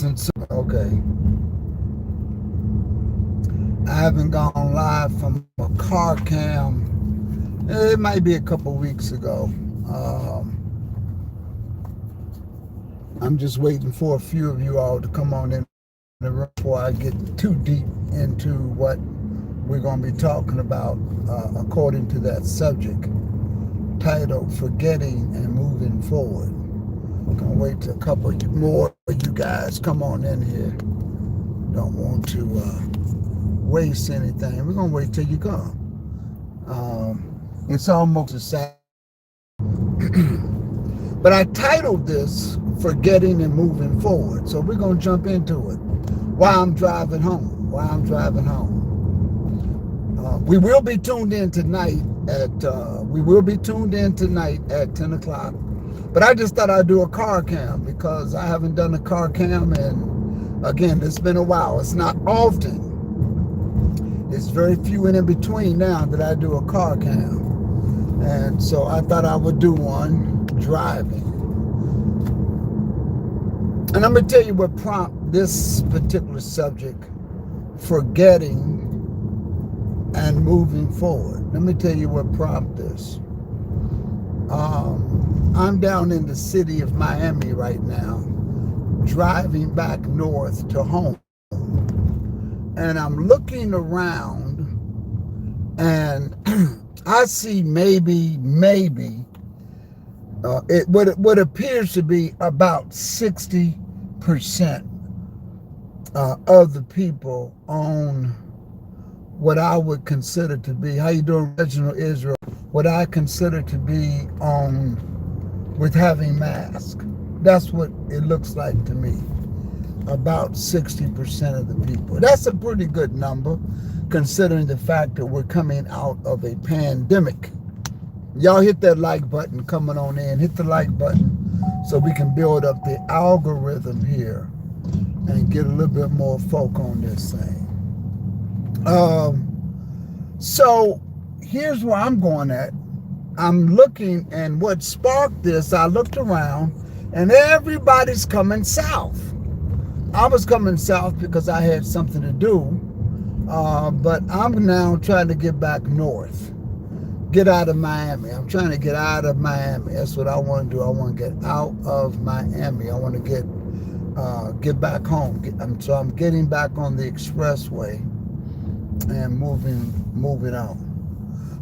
Okay, I haven't gone live from a car cam. It might be a couple weeks ago. I'm just waiting for a few of you all to come on in the room before I get too deep into what we're going to be talking about according to that subject titled Forgetting and Moving Forward. I'm going to wait till a couple more of you guys come on in here. Don't want to waste anything. We're going to wait till you come. It's almost a Saturday. But I titled this Forgetting and Moving Forward. So we're going to jump into it. While I'm driving home. We will be tuned in tonight at 10 o'clock. But I just thought I'd do a car cam because I haven't done a car cam, and again, it's been a while. It's not often. It's very few and in between now that I do a car cam. And so I thought I would do one driving. And I'm going to tell you what prompted this particular subject, forgetting and moving forward. Let me tell you what prompted this. I'm down in the city of Miami right now, driving back north to home. And I'm looking around and I see what appears to be about 60% of the people on what I would consider to be, how you doing, Regional Israel, what I consider to be on with having masks. That's what it looks like to me. About 60% of the people. That's a pretty good number considering the fact that we're coming out of a pandemic. Y'all hit that like button coming on in. Hit the like button so we can build up the algorithm here and get a little bit more folk on this thing. So here's where I'm going at. I'm looking, and what sparked this, I looked around and everybody's coming south. I was coming south because I had something to do, but I'm now trying to get back north, get out of Miami. I'm trying to get out of Miami. That's what I want to do. I want to get out of Miami. I want to get back home. So I'm getting back on the expressway and moving on.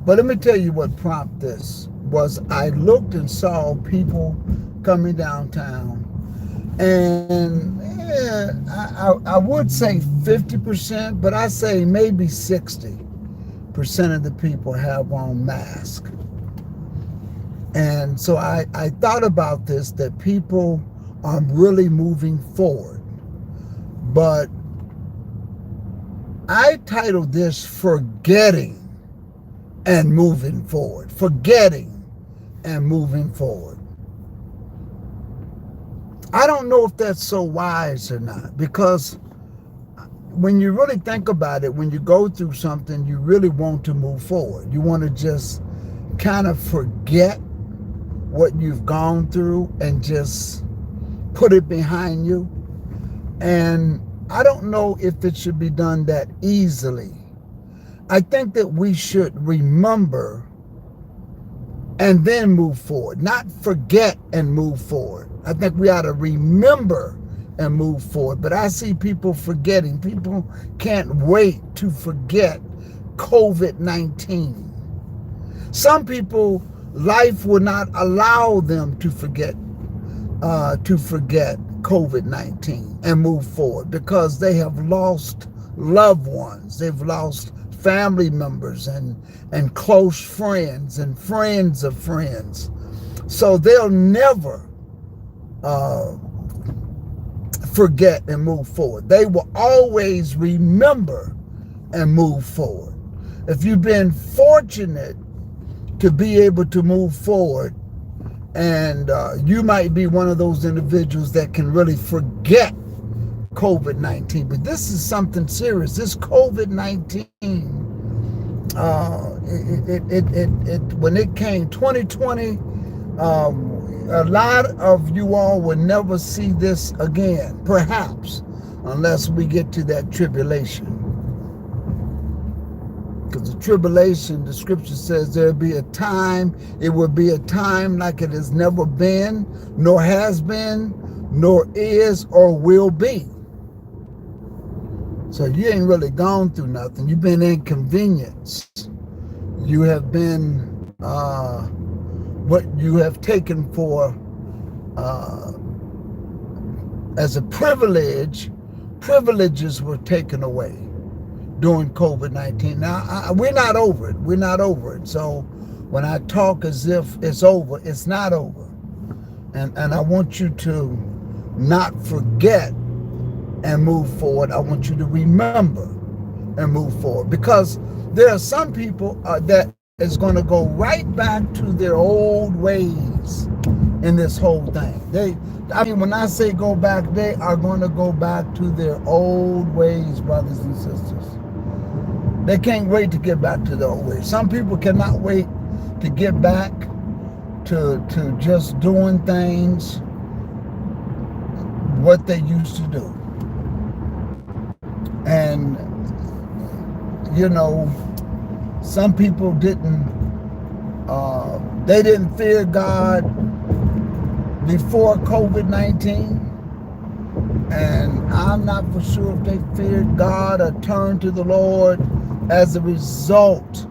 But let me tell you what prompted this was I looked and saw people coming downtown, and I would say 50%, but I say maybe 60% of the people have on masks. And so I thought about this, that people are really moving forward. But I titled this Forgetting and Moving Forward. Forgetting and moving forward. I don't know if that's so wise or not, because when you really think about it, when you go through something, you really want to move forward. You want to just kind of forget what you've gone through and just put it behind you. And I don't know if it should be done that easily. I think that we should remember and then move forward, not forget and move forward. I think we ought to remember and move forward. But I see people forgetting. People can't wait to forget COVID-19. Some people, life will not allow them to forget COVID-19 and move forward because they have lost loved ones. They've lost family members and close friends and friends of friends. So they'll never forget and move forward. They will always remember and move forward. If you've been fortunate to be able to move forward, and you might be one of those individuals that can really forget COVID-19, but this is something serious. This COVID-19, when it came 2020, a lot of you all will never see this again, perhaps, unless we get to that tribulation. Because the tribulation, the scripture says there'll be a time, it will be a time like it has never been, nor has been, nor is, or will be. So you ain't really gone through nothing. You've been inconvenienced. You have been what you have taken for as a privilege. Privileges were taken away during COVID-19. Now, we're not over it. We're not over it. So when I talk as if it's over, it's not over. And I want you to not forget and move forward. I want you to remember and move forward. Because there are some people that is going to go right back to their old ways in this whole thing. When I say go back, they are going to go back to their old ways, brothers and sisters. They can't wait to get back to their old ways. Some people cannot wait to get back to just doing things what they used to do. And, you know, some people didn't fear God before COVID-19. And I'm not for sure if they feared God or turned to the Lord as a result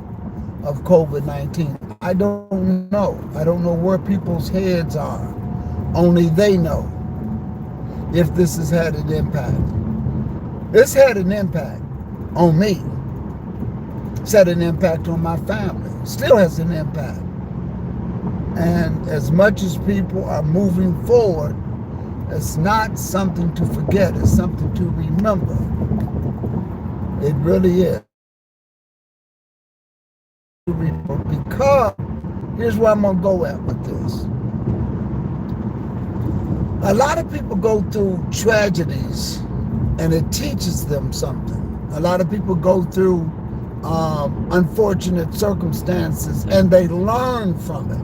of COVID-19. I don't know. I don't know where people's heads are. Only they know if this has had an impact. It's had an impact on me. It's had an impact on my family. Still has an impact. And as much as people are moving forward, it's not something to forget. It's something to remember. It really is. Because here's where I'm going to go at with this. A lot of people go through tragedies and it teaches them something. A lot of people go through unfortunate circumstances and they learn from it.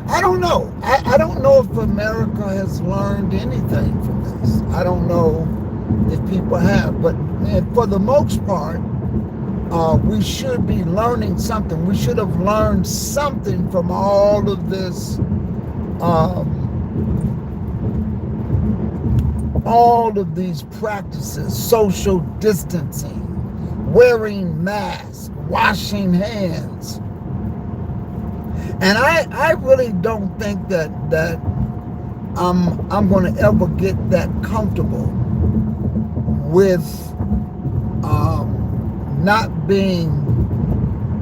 I don't know. I don't know if America has learned anything from this. I don't know if people have, but for the most part, we should be learning something. We should have learned something from all of this, all of these practices: social distancing, wearing masks, washing hands. And I really don't think that I'm going to ever get that comfortable with not being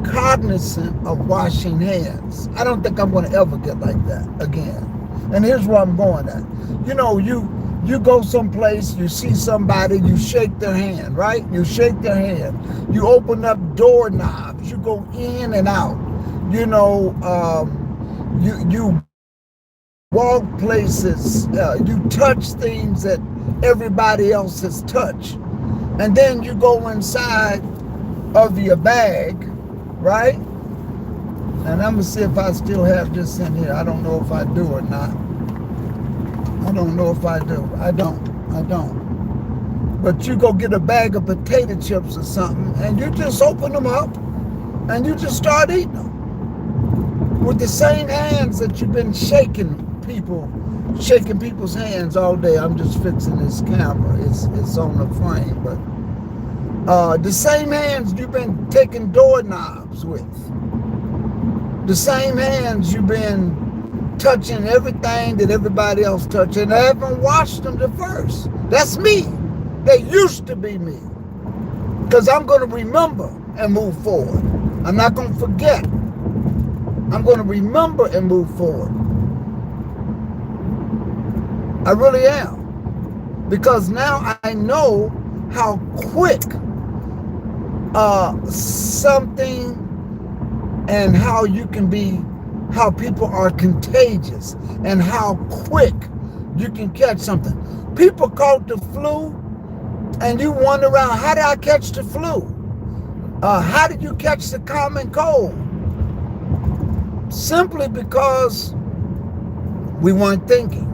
cognizant of washing hands. I don't think I'm going to ever get like that again. And here's where I'm going at. You know, you go someplace, you see somebody, you shake their hand, right? You shake their hand. You open up doorknobs. You go in and out. You know, you walk places, you touch things that everybody else has touched. And then you go inside of your bag, right? And I'm going to see if I still have this in here. I don't know if I do or not. I don't know if I do. I don't. But you go get a bag of potato chips or something, and you just open them up, and you just start eating them. With the same hands that you've been shaking people's hands all day. I'm just fixing this camera. It's on the frame, but the same hands you've been taking doorknobs with. The same hands you've been touching everything that everybody else touched, and I haven't washed them the first. That's me. They used to be me. Because I'm going to remember and move forward. I'm not going to forget. I'm going to remember and move forward. I really am. Because now I know how quick something and how you can be, how people are contagious and how quick you can catch something. People caught the flu and you wonder around, how did I catch the flu? How did you catch the common cold? Simply because We weren't thinking.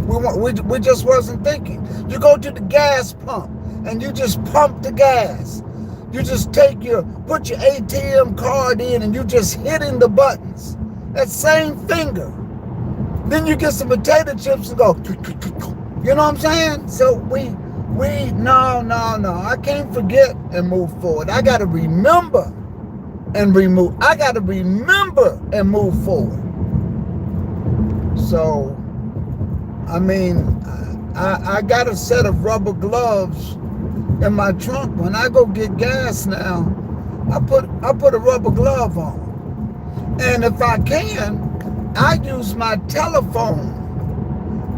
We just wasn't thinking. You go to the gas pump and you just pump the gas. You just put your ATM card in and you just hitting the buttons. That same finger. Then you get some potato chips and go, you know what I'm saying? So no. I can't forget and move forward. I got to remember and remove. I got to remember and move forward. So, I mean, I got a set of rubber gloves in my trunk. When I go get gas now, I put a rubber glove on. And if I can, I use my telephone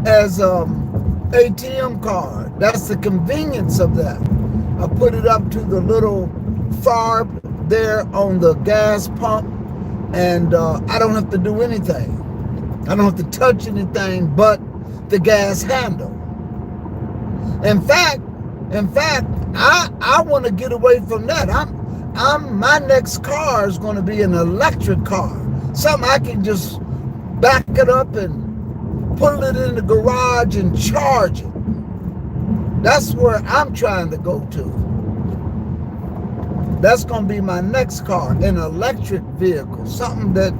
as ATM card. That's the convenience of that. I put it up to the little fob there on the gas pump, and I don't have to do anything. I don't have to touch anything but the gas handle. In fact, I want to get away from that. My next car is going to be an electric car. Something I can just back it up and put it in the garage and charge it. That's where I'm trying to go to. That's going to be my next car, an electric vehicle, something that,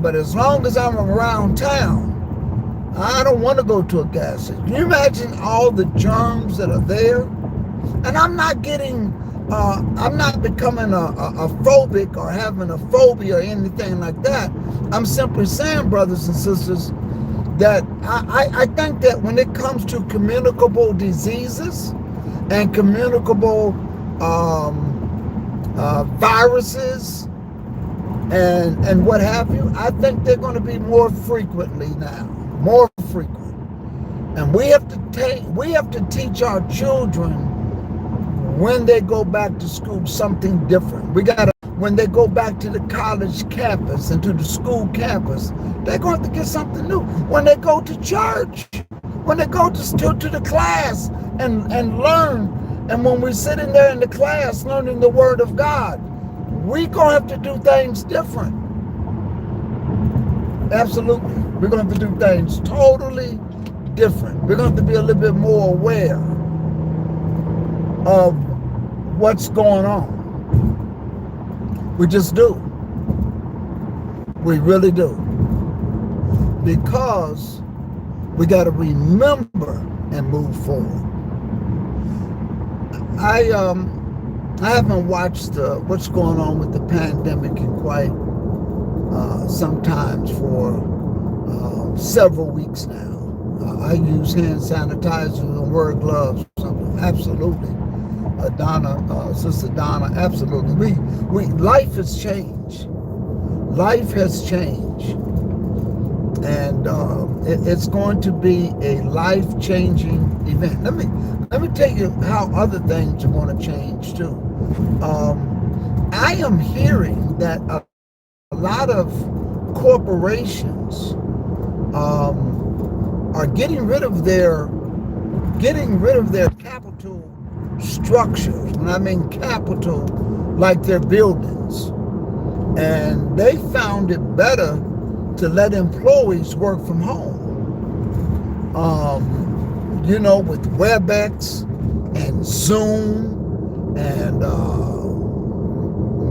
but as long as I'm around town, I don't want to go to a gas station. Can you imagine all the germs that are there? And I'm not becoming a phobic or having a phobia or anything like that. I'm simply saying, brothers and sisters, that I think that when it comes to communicable diseases and communicable viruses and what have you, I think they're going to be more frequently now, more frequent. And we have to teach our children when they go back to school something different. When they go back to the college campus and to the school campus, they're going to get something new. When they go to church, when they go to the class and learn, and when we're sitting there in the class learning the Word of God, we're going to have to do things different. Absolutely. We're going to have to do things totally different. We're going to have to be a little bit more aware of what's going on. We just do. We really do. Because we got to remember and move forward. I haven't watched what's going on with the pandemic in quite sometimes for several weeks now. I use hand sanitizer and wear gloves. Absolutely. Sister Donna, absolutely. Life has changed. Life has changed. And it's going to be a life-changing event. Let me tell you how other things are going to change too. I am hearing that a lot of corporations are getting rid of their capital structures. When I mean capital, like their buildings. And they found it better to let employees work from home. With WebEx and Zoom and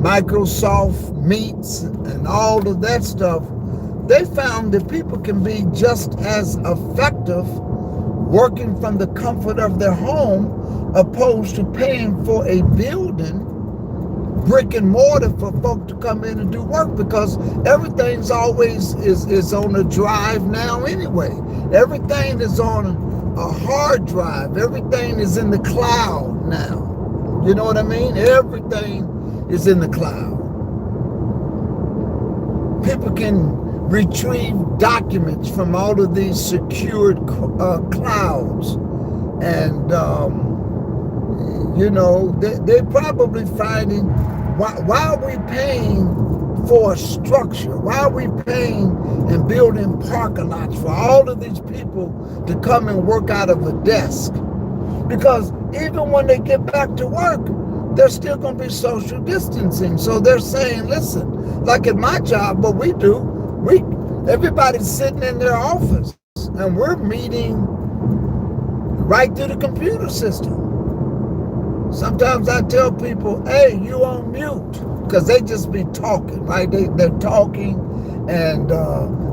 Microsoft Meets and all of that stuff, they found that people can be just as effective working from the comfort of their home opposed to paying for a building, brick and mortar, for folk to come in and do work, because everything's always is on a drive now anyway. Everything is on a hard drive. Everything is in the cloud now. You know what I mean? Everything is in the cloud. People can retrieve documents from all of these secured clouds, and they're probably finding, why are we paying for a structure? Why are we paying and building parking lots for all of these people to come and work out of a desk? Because even when they get back to work, there's still going to be social distancing. So they're saying, listen, like at my job, what we do, Everybody's sitting in their office, and we're meeting right through the computer system. Sometimes I tell people, hey, you on mute, because they just be talking, right? They're talking, and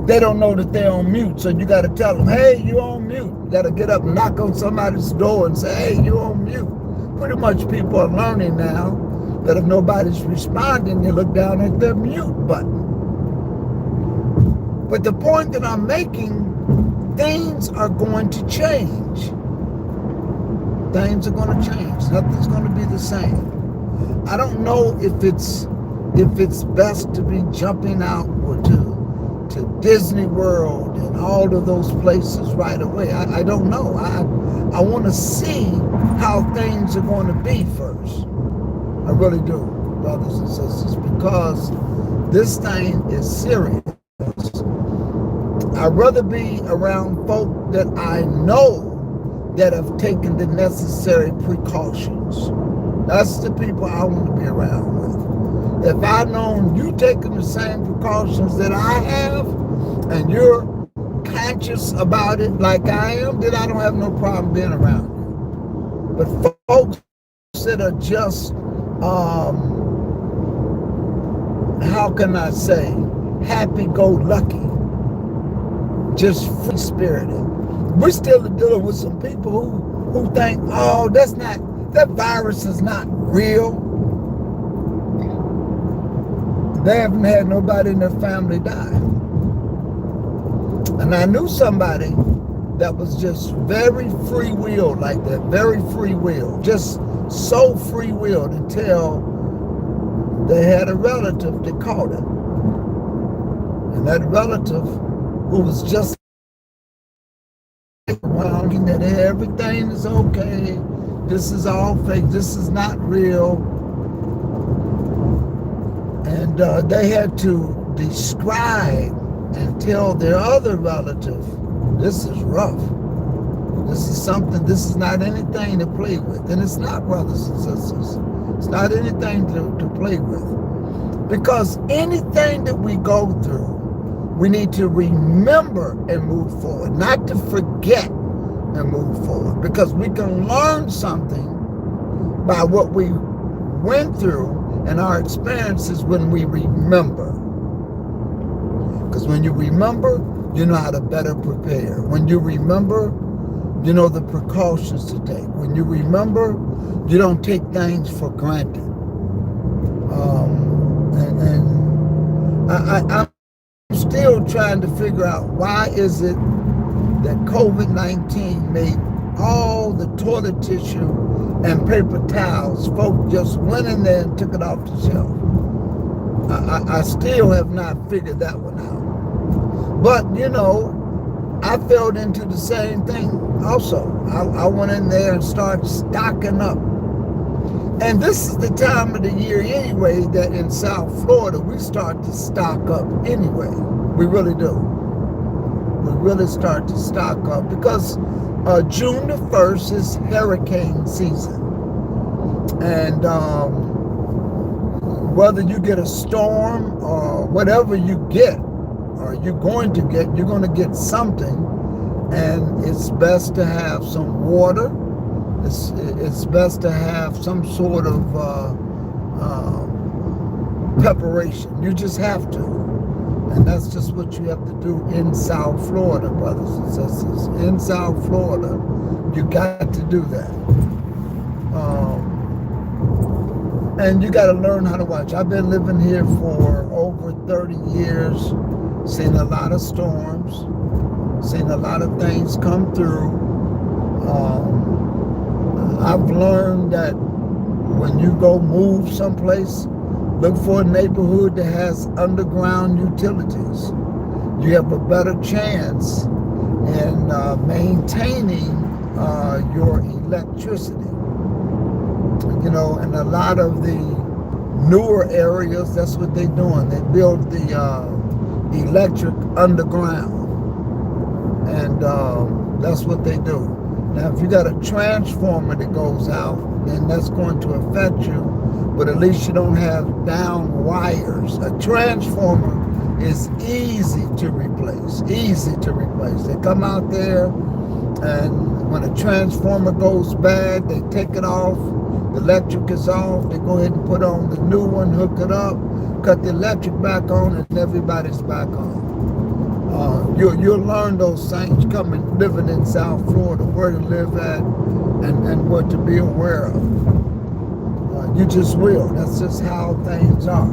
they don't know that they're on mute. So you got to tell them, hey, you on mute. You got to get up and knock on somebody's door and say, hey, you on mute. Pretty much people are learning now that if nobody's responding, they look down at their mute button. But the point that I'm making, things are going to change. Things are going to change. Nothing's going to be the same. I don't know if it's best to be jumping out or to Disney World and all of those places right away. I don't know. I want to see how things are going to be first. I really do, brothers and sisters, because this thing is serious. I'd rather be around folk that I know that have taken the necessary precautions. That's the people I want to be around with. If I known you taking the same precautions that I have, and you're conscious about it like I am, then I don't have no problem being around you. But folks that are just, how can I say, happy-go-lucky, just free-spirited. We're still dealing with some people who think, oh, that virus is not real. They haven't had nobody in their family die. And I knew somebody that was just very free will like that, very free will, just so free willed until they had a relative that caught it. And that relative, who was just that everything is okay, this is all fake, this is not real, and they had to describe and tell their other relative, this is rough, this is something, this is not anything to play with. And it's not, brothers and sisters, it's not anything to play with, because anything that we go through, we need to remember and move forward, not to forget and move forward, because we can learn something by what we went through and our experiences when we remember. Because when you remember, you know how to better prepare. When you remember, you know the precautions to take. When you remember, you don't take things for granted. I'm still trying to figure out, why is it that COVID-19 made all the toilet tissue and paper towels, folk just went in there and took it off the shelf. I still have not figured that one out. But, you know, I fell into the same thing also. I went in there and started stocking up. And this is the time of the year anyway that in South Florida we start to stock up anyway. We really do. We really start to stock up because June the 1st is hurricane season. And whether you get a storm or whatever you get, or you're going to get something. And it's best to have some water. It's best to have some sort of preparation. You just have to. And that's just what you have to do in South Florida, brothers and sisters. In South Florida, you got to do that. And you got to learn how to watch. I've been living here for over 30 years, seen a lot of storms, seen a lot of things come through. I've learned that when you go move someplace, look for a neighborhood that has underground utilities. You have a better chance in maintaining your electricity. You know, in a lot of the newer areas, that's what they're doing. They build the electric underground. And that's what they do. Now, if you got a transformer that goes out, then that's going to affect you, but at least you don't have down wires. A transformer is easy to replace. Easy to replace. They come out there, and when a transformer goes bad, they take it off. The electric is off. They go ahead and put on the new one, hook it up, cut the electric back on, and everybody's back on. You'll learn those things coming, living in South Florida, where to live at, and what to be aware of. You just will. That's just how things are.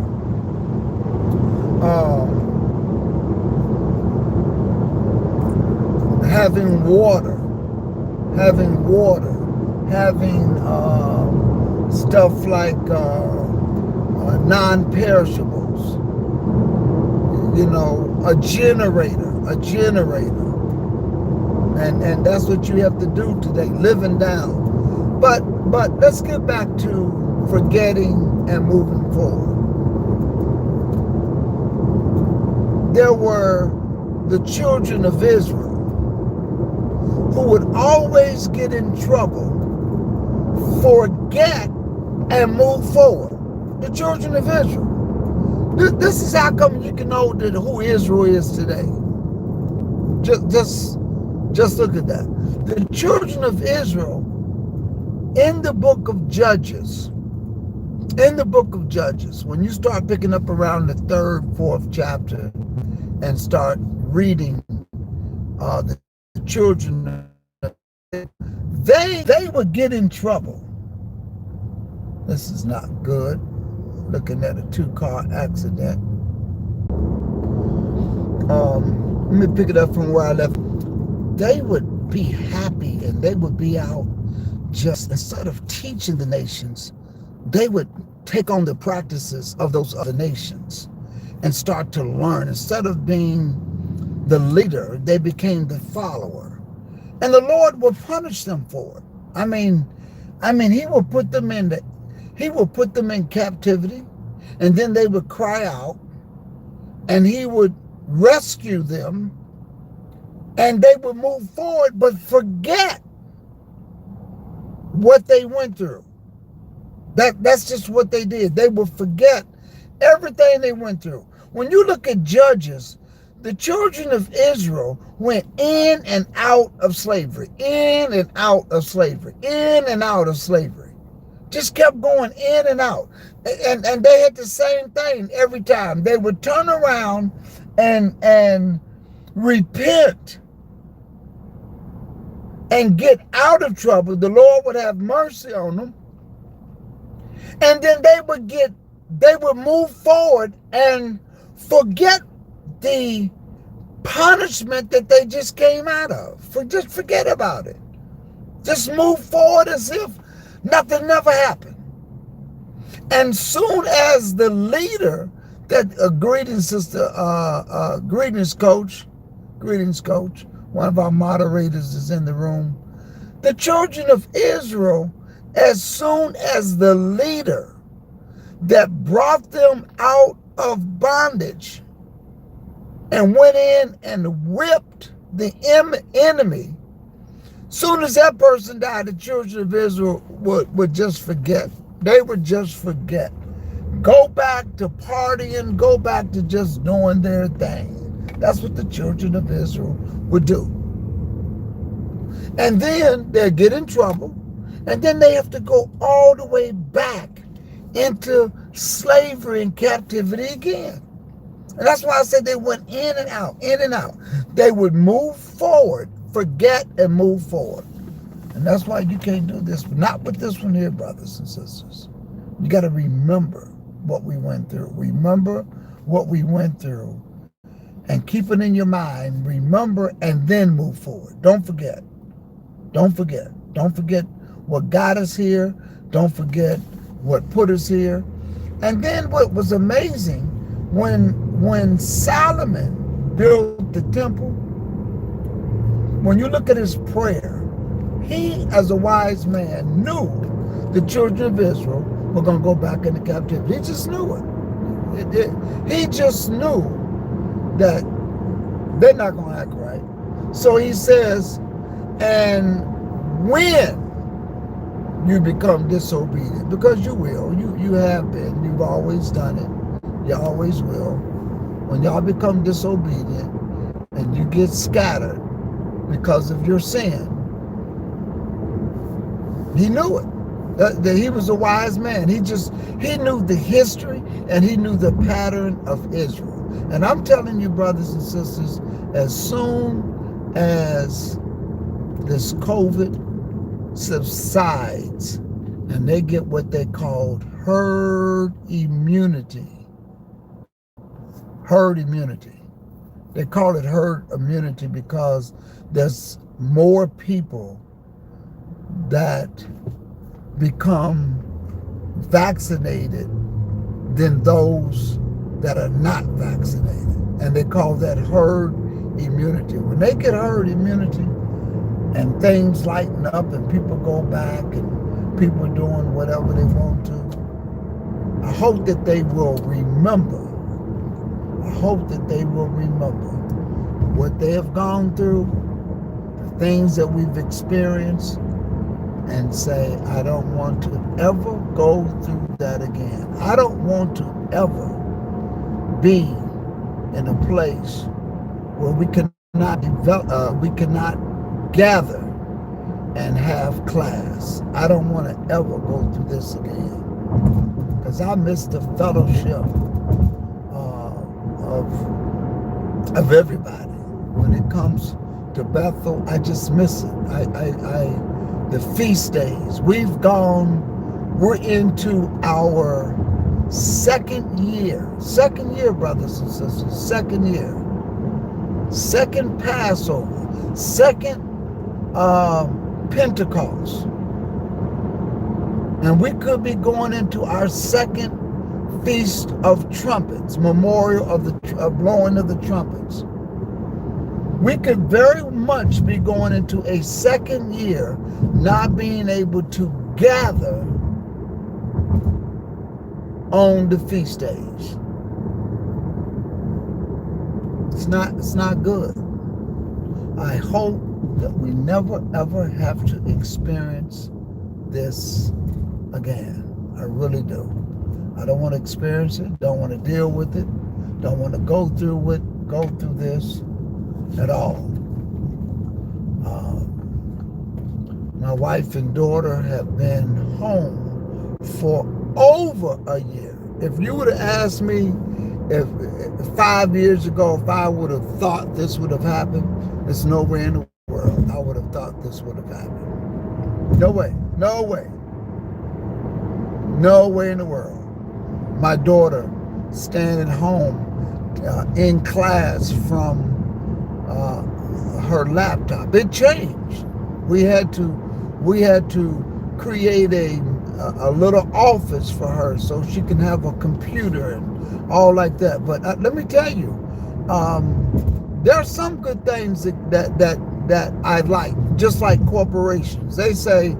Having water, having stuff like non-perishables, a generator, and that's what you have to do today, living down. But let's get back to forgetting and moving forward. There were the children of Israel who would always get in trouble, forget, and move forward. The children of Israel. This is how come you can know that who Israel is today. Just look at that. The children of Israel in the book of Judges, when you start picking up around the 3rd, 4th chapter and start reading the children, they would get in trouble. This is not good. Looking at a 2-car accident. Let me pick it up from where I left. They would be happy, and they would be out just, instead of teaching the nations, they would take on the practices of those other nations and start to learn. Instead of being the leader, they became the follower. And the Lord will punish them for it. I mean, he will put them in captivity, and then they would cry out, and he would rescue them, and they would move forward, but forget what they went through. That's just what they did. They would forget everything they went through. When you look at Judges, the children of Israel went in and out of slavery, in and out of slavery, in and out of slavery. Just kept going in and out. And they had the same thing every time. They would turn around and repent and get out of trouble. The Lord would have mercy on them. And then they would move forward and forget the punishment that they just came out of. Just forget about it. Just move forward as if nothing never happened. And soon as the leader, greetings, sister, greetings, coach, one of our moderators is in the room. The children of Israel, as soon as the leader that brought them out of bondage and went in and whipped the enemy, soon as that person died, the children of Israel would just forget. They would just forget. Go back to partying, go back to just doing their thing. That's what the children of Israel would do. And then they'd get in trouble, and then they have to go all the way back into slavery and captivity again. And that's why I said they went in and out, in and out. They would move forward, forget, and move forward. And that's why you can't do this, not with this one here, brothers and sisters. You got to remember what we went through. Remember what we went through and keep it in your mind. Remember and then move forward. Don't forget. Don't forget. Don't forget what got us here. Don't forget what put us here. And then what was amazing, when Solomon built the temple, when you look at his prayer, he, as a wise man, knew the children of Israel were going to go back into captivity. He just knew it. He just knew that they're not going to act right. So he says, and when you become disobedient, because you will, you have been, you've always done it, you always will. when y'all become disobedient and you get scattered because of your sin, he knew it. That he was a wise man. He knew the history and he knew the pattern of Israel. And I'm telling you, brothers and sisters, as soon as this COVID subsides and they get what they called herd immunity. They call it herd immunity because there's more people that become vaccinated than those that are not vaccinated. And they call that herd immunity. When they get herd immunity and things lighten up and people go back and people are doing whatever they want to, I hope that they will remember. I hope that they will remember what they have gone through, the things that we've experienced, and say, I don't want to ever go through that again. I don't want to ever be in a place where we cannot gather and have class. I don't want to ever go through this again because I miss the fellowship of everybody. When it comes to Bethel, I just miss it. The feast days. We're into our second year, brothers and sisters, second year, second Passover, second Pentecost. And we could be going into our second Feast of Trumpets, memorial of the blowing of the trumpets. We could very much be going into a second year not being able to gather on the feast days. It's not good. I hope that we never ever have to experience this again. I really do. I don't want to experience it, don't want to deal with it, don't want to go through this at all. My wife and daughter have been home for over a year. If you would have asked me if 5 years ago, if I would have thought this would have happened, there's no way in the world I would have thought this would have happened. No way in the world. My daughter staying at home in class from her laptop. It changed. We had to create a little office for her so she can have a computer and all like that. But let me tell you, there are some good things that I like, just like corporations. They say,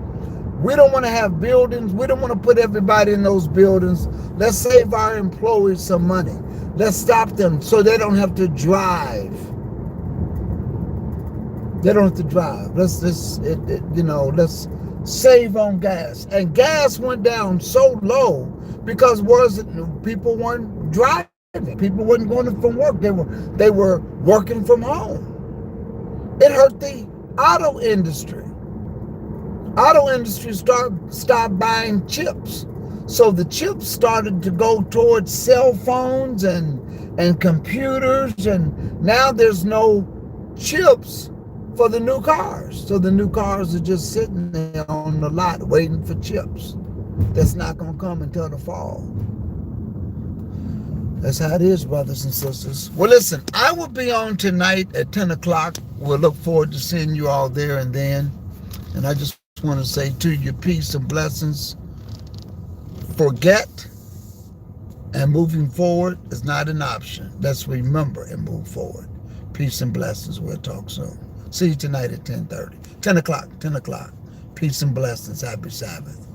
we don't want to have buildings. We don't want to put everybody in those buildings. Let's save our employees some money. Let's stop them so they don't have to drive. They don't have to drive. Let's save on gas. And gas went down so low because people weren't driving. People weren't going from work. They were working from home. It hurt the auto industry. Auto industry stopped buying chips. So the chips started to go towards cell phones and computers, and now there's no chips for the new cars. So the new cars are just sitting there on the lot waiting for chips. That's not going to come until the fall. That's how it is, brothers and sisters. Well, listen, I will be on tonight at 10 o'clock. We'll look forward to seeing you all there and then. And I just want to say to you, peace and blessings. Forget and moving forward is not an option. Let's remember and move forward. Peace and blessings. We'll talk soon. See you tonight at 10:30. 10 o'clock. Peace and blessings. Happy Sabbath.